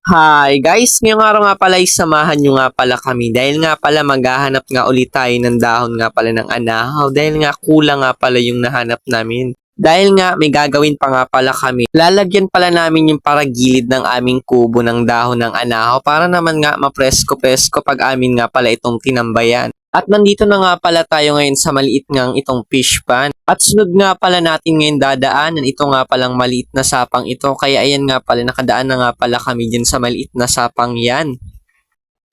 Hi guys, ngayong araw nga pala samahan nyo nga pala kami dahil nga pala maghahanap nga ulit tayo ng dahon nga pala ng anahaw dahil nga kulang nga pala yung nahanap namin. Dahil nga may gagawin pa nga pala kami, lalagyan pala namin yung paragilid ng aming kubo ng dahon ng anahaw para naman nga mapresko-presko pag amin nga pala itong tinambayan. At nandito na nga pala tayo ngayon sa maliit ngang itong fish pan. At sunod nga pala natin ngayon dadaanan ito nga palang maliit na sapang ito. Kaya ayan nga pala, nakadaan na nga pala kami dyan sa maliit na sapang yan.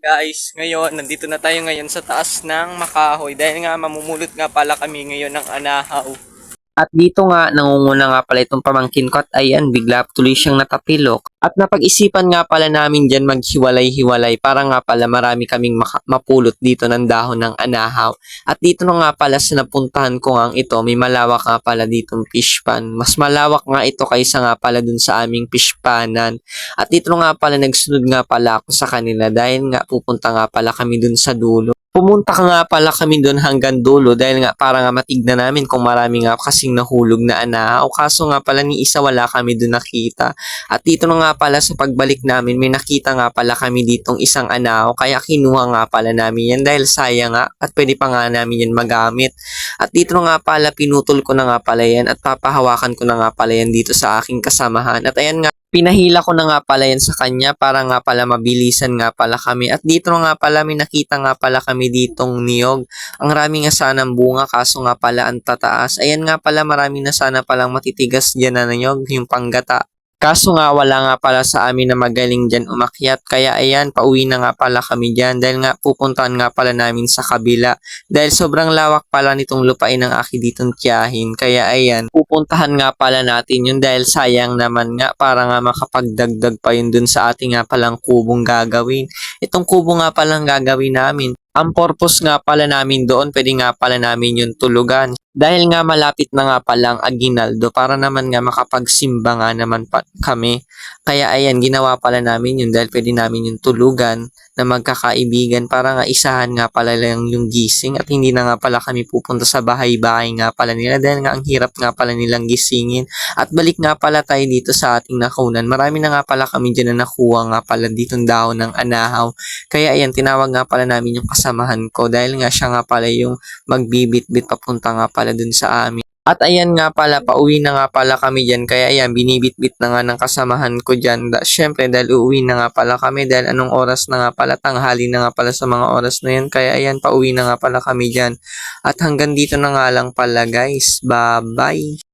Guys, ngayon, nandito na tayo ngayon sa taas ng Makahoy. Dahil nga mamumulot nga pala kami ngayon ng anahaw. At dito nga, nangunguna nga pala itong pamangkin ko at ayan, bigla tuloy siyang natapilok. At napag-isipan nga pala namin dyan maghiwalay-hiwalay para nga pala marami kaming mapulot dito ng dahon ng anahaw. At dito na nga pala sa napuntahan ko nga ito, may malawak nga pala ditong fish pan. Mas malawak nga ito kaysa nga pala dun sa aming fish panan. At dito na nga pala nagsunod nga pala ako sa kanila dahil nga pupunta nga pala kami dun sa dulo. Pumunta ka nga pala kami doon hanggang dulo dahil nga para nga matignan namin kung marami nga kasing nahulog na anahaw. Kaso nga pala ni isa wala kami doon nakita. At dito na nga pala sa pagbalik namin may nakita nga pala kami ditong isang anahaw kaya kinuha nga pala namin yan dahil sayang nga at pwede pa nga namin yan magamit. At dito na nga pala pinutol ko na nga pala yan at papahawakan ko na nga pala yan dito sa aking kasamahan. At ayan nga, pinahila ko na nga pala yan sa kanya para nga pala mabilisan nga pala kami. At dito nga pala may nakita nga pala kami ditong niyog. Ang rami nga sanang bunga kaso nga pala ang tataas. Ayan nga pala marami na sana palang matitigas dyan na niyog yung panggata. Kaso nga wala nga pala sa amin na magaling dyan umakyat. Kaya ayan, pauwi na nga pala kami dyan dahil nga pupuntahan nga pala namin sa kabila. Dahil sobrang lawak pala nitong lupain ng aki ditong tiyahin. Kaya ayan, pupuntahan nga pala natin yun dahil sayang naman nga para nga makapagdagdag pa yun dun sa ating nga palang kubong gagawin. Itong kubo nga palang gagawin namin. Ang purpose nga pala namin doon, pwede nga pala namin yung tulugan. Dahil nga malapit na nga palang Aguinaldo para naman nga makapagsimba nga naman pa kami. Kaya ayan, ginawa pala namin yun dahil pwede namin yung tulugan na magkakaibigan para nga isahan nga pala lang yung gising at hindi na nga pala kami pupunta sa bahay-bahay nga pala nila dahil nga ang hirap nga pala nilang gisingin. At balik nga pala tayo dito sa ating nakunan. Marami na nga pala kami dyan na nakuha nga pala ditong dahon ng anahaw. Kaya ayan, tinawag nga pala namin yung kasamahan ko dahil nga siya nga pala yung magbibit-bit papunta nga pala dun sa amin. At ayan nga pala, pauwi na nga pala kami dyan. Kaya ayan, binibit-bit na nga ng kasamahan ko dyan. Siyempre, dahil uuwi na nga pala kami. Dahil anong oras na nga pala, tanghali na nga pala sa mga oras na yan. Kaya ayan, pauwi na nga pala kami dyan. At hanggang dito na nga lang pala guys. Bye-bye!